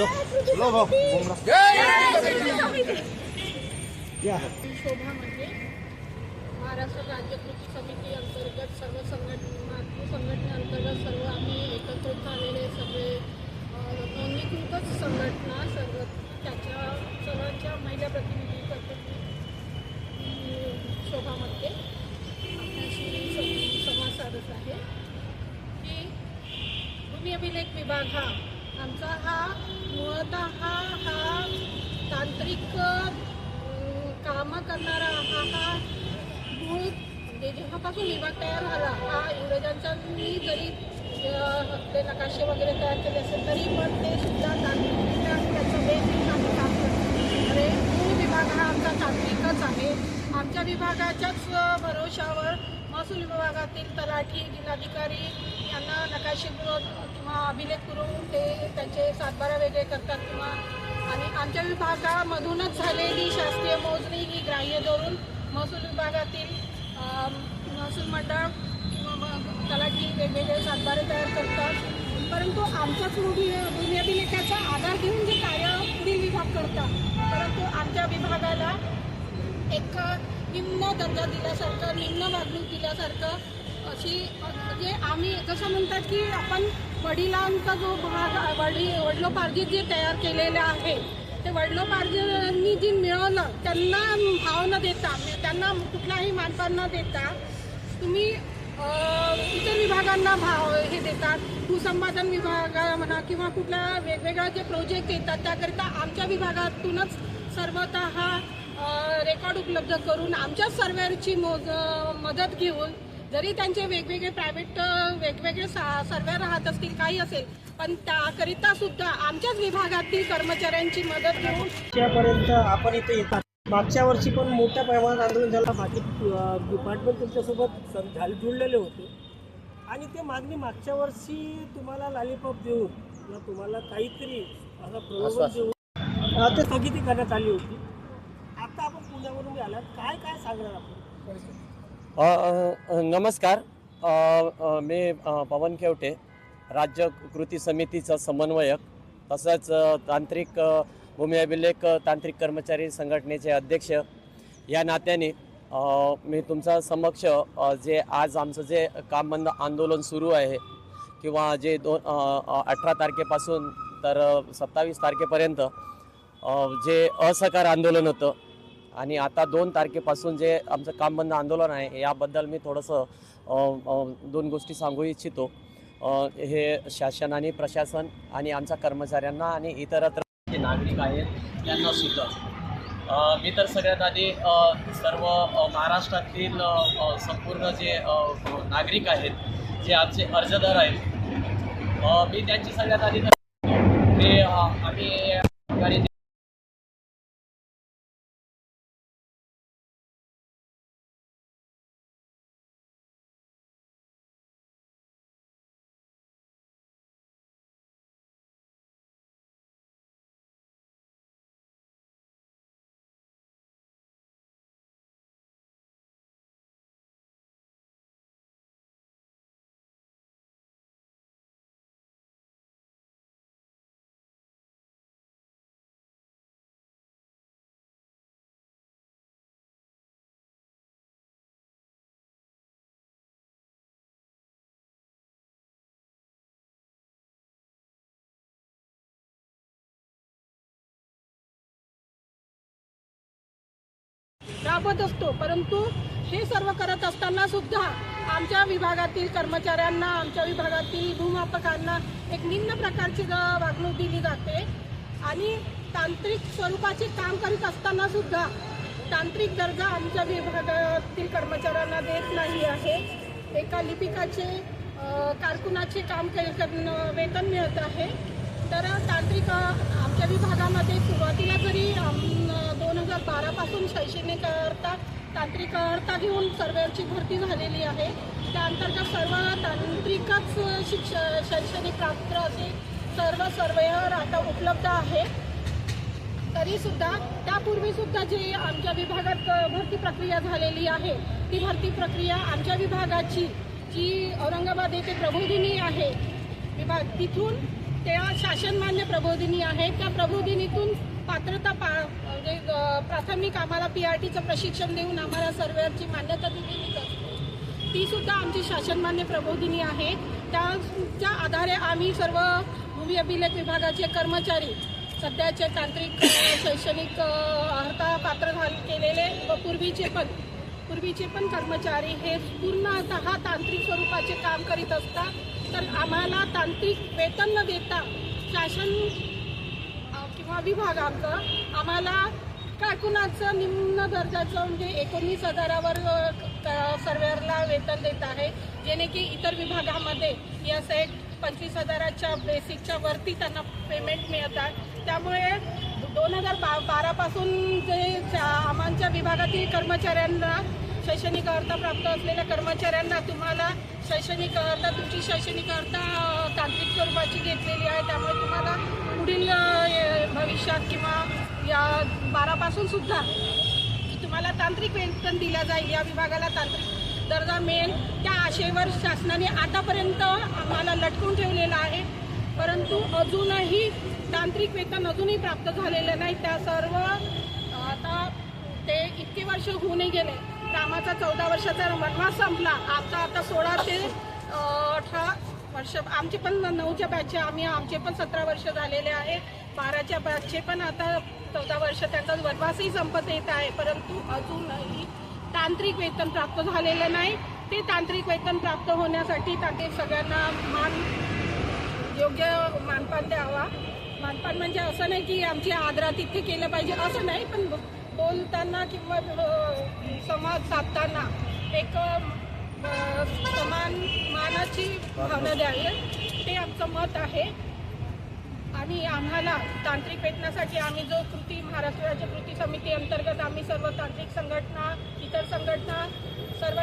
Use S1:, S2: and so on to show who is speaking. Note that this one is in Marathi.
S1: शोभा म्हणजे महाराष्ट्र राज्य कृती समिती अंतर्गत सर्व संघटनेअंतर्गत सर्व आम्ही एकत्रित झालेले सगळे नोंदणीकृतच संघटना सर्व त्याच्या सर्वांच्या महिला प्रतिनिधी करतो शोभा म्हणते आपल्याशी संवाद साधत आहे की भूमी अभिलेख विभाग हा आमचा हा मुळतः हा तांत्रिक कामं करणारा हा मूळ म्हणजे जेव्हापासून विभाग तयार झाला हा इंग्रजांनी जरी ते नकाशे वगैरे तयार केले असेल तरी पण ते सुद्धा तांत्रिकरित्या त्याचं वेगवेगळं काम करतात. अरे मूळ विभाग हा आमचा तांत्रिकच आहे. आमच्या विभागाच्याच भरोशावर महसूल विभागातील तलाठी जिल्हाधिकारी यांना नकाशे किंवा अभिलेख करून ते त्यांचे सातबारा वेगळे करतात किंवा आणि आमच्या विभागामधूनच झालेली शासकीय मोजणी ही ग्राह्य धरून महसूल विभागातील महसूल मंडळ किंवा तलाठी वेगवेगळे सातबारे तयार करतात. परंतु आमच्याच भूमी अभिलेखाचा आधार घेऊन जे कार्य पुढील विभाग करतात परंतु आमच्या विभागाला एक निम्न दर्जा दिल्यासारखं निम्न वागणूक दिल्यासारखं अशी म्हणजे आम्ही जसं म्हणतात की आपण वडिलांचा जो भाग वडिलोपार्जित जे तयार केलेलं आहे ते वडिलोपार्जितांनी जे मिळवलं त्यांना भाव न देता त्यांना कुठलाही मानपान न देता तुम्ही इतर विभागांना भाव हे देतात. भूसंपादन विभाग म्हणा किंवा कुठल्या वेगवेगळ्या जे प्रोजेक्ट येतात त्याकरिता आमच्या विभागातूनच सर्वतः रेकॉर्ड उपलब्ध करून आमच्याच सर्वेअरची मदत घेऊन जरी त्यांचे वेगवेगळे प्रायव्हेट वेगवेगळे सर्वे राहत असतील काही असेल पण त्याकरिता सुद्धा आमच्याच विभागातील कर्मचाऱ्यांची मदत घेऊन
S2: त्यापर्यंत आपण इथे येतात. मागच्या वर्षी पण मोठ्या प्रमाणात आंदोलन झालं. बाकी डिपार्टमेंट तुमच्यासोबत जुळलेले होते आणि ते मागणी मागच्या वर्षी तुम्हाला लॉलीपॉप देऊन किंवा तुम्हाला काहीतरी असा प्रलोभन देऊन ते स्थगिती करण्यात आली होती. आता आपण पुण्यावरून आलात काय काय सांगणार आपण?
S3: नमस्कार. मी पवन खेवटे राज्य कृती समितीचा समन्वयक तसंच तांत्रिक भूमी अभिलेख तांत्रिक कर्मचारी संघटनेचे अध्यक्ष या नात्याने मी तुमच्या समक्ष जे आज आमचं जे काम बंद आंदोलन सुरू आहे किंवा जे 18 तारखेपासून तर 27 तारखेपर्यंत जे असहकार आंदोलन होतं आणि आता 2 तारखेपासून जे आमचं काम बंद आंदोलन आहे याबद्दल मी थोडंसं 2 गोष्टी सांगू इच्छितो. हे शासन आणि प्रशासन आणि आमच्या कर्मचाऱ्यांना आणि इतरत्र जे नागरिक आहेत त्यांना सुद्धा मी तर सगळ्यात आधी सर्व महाराष्ट्रातील संपूर्ण जे नागरिक आहेत जे आमचे अर्जदार आहेत मी त्यांची सगळ्यात आधी ते आम्ही
S1: राबत असतो. परंतु हे सर्व करत असताना सुद्धा आमच्या विभागातील कर्मचाऱ्यांना आमच्या विभागातील भूमापकांना एक निम्न प्रकारची वागणूक दिली जाते आणि तांत्रिक स्वरूपाचे काम करीत असताना सुद्धा तांत्रिक दर्जा आमच्या विभागातील कर्मचाऱ्यांना देत नाही आहे. एका लिपिकाचे कारकुनाचे काम वेतन मिळत आहे. तर तांत्रिक आमच्या विभागामध्ये सुरुवातीला जरी 2012 पासून शैक्षणिक तांत्रिक अर्थ घेऊन सर्वेअरची भरती झालेली आहे. त्या अंतर्गत सर्व तांत्रिकच शैक्षणिक पात्र असे सर्व सर्वेअर आता उपलब्ध आहे. तरीसुद्धा त्यापूर्वीसुद्धा जे आमच्या विभागात भरती प्रक्रिया झालेली आहे ती भरती प्रक्रिया आमच्या विभागाची जी औरंगाबाद येथे प्रबोधिनी आहे विभाग तिथून त्या शासनमान्य प्रबोधिनी आहेत. त्या प्रबोधिनीतून पात्रता म्हणजे प्राथमिक आम्हाला PRTचं प्रशिक्षण देऊन आम्हाला सर्वेची मान्यता दिलेली असते. ती सुद्धा आमची शासनमान्य प्रबोधिनी आहे. त्याच्या आधारे आम्ही सर्व भूमी अभिलेख विभागाचे कर्मचारी सध्याचे तांत्रिक शैक्षणिक अर्हता पात्र केलेले व पूर्वीचे पण कर्मचारी हे पूर्णतः तांत्रिक स्वरूपाचे काम करीत असतात. तर आम्हाला तांत्रिक वेतन न देता शासन किंवा विभाग आम्हाला कारकुनाचं निम्न दर्जाचं म्हणजे 19,000वर सर्वेअरला वेतन देत आहे. जेणे की इतर विभागामध्ये या सेट 25,000च्या बेसिकच्या वरती त्यांना पेमेंट मिळत आहे. त्यामुळे 2012 पासून जे आमच्या विभागातील कर्मचाऱ्यांना शैक्षणिक अर्हता प्राप्त असलेल्या कर्मचाऱ्यांना तुम्हाला तुमची शैक्षणिक अर्हता तांत्रिक स्वरूपाची घेतलेली आहे. त्यामुळे तुम्हाला पुढील भविष्यात किंवा या 12 पासून सुद्धा तुम्हाला तांत्रिक वेतन दिला जाईल, या विभागाला तांत्रिक दर्जा मिळेल, त्या आशेवर शासनाने आतापर्यंत आम्हाला लटकून ठेवलेला आहे. परंतु अजूनही तांत्रिक वेतन अजूनही प्राप्त झालेलं नाही. त्या सर्व आता ते इतके वर्ष होऊनही गेले. कामाचा 14 वर्षाचा वनवास संपला. आता 16 ते 18 वर्ष आमचे पण 9च्या बॅचचे आमचे पण 17 वर्ष झालेले आहेत. 12च्या बॅचचे पण आता 14 वर्ष त्यांचा वनवासही संपत येत आहे. परंतु अजूनही तांत्रिक वेतन प्राप्त झालेलं नाही. ते तांत्रिक वेतन प्राप्त होण्यासाठी तांत्रिक सगळ्यांना योग्य मानपान द्यावा. मानपान म्हणजे असं नाही की आमची आदरातिथ्य केलं पाहिजे असं नाही, पण बोलताना किंवा संवाद साधताना एक समान मानाची भावना द्यावी, ते आमचं मत आहे. आणि आम्हाला तांत्रिक वेतनासाठी आम्ही जो महाराष्ट्र राज्य कृती समिती अंतर्गत आम्ही सर्व तांत्रिक संघटना, इतर संघटना सर्व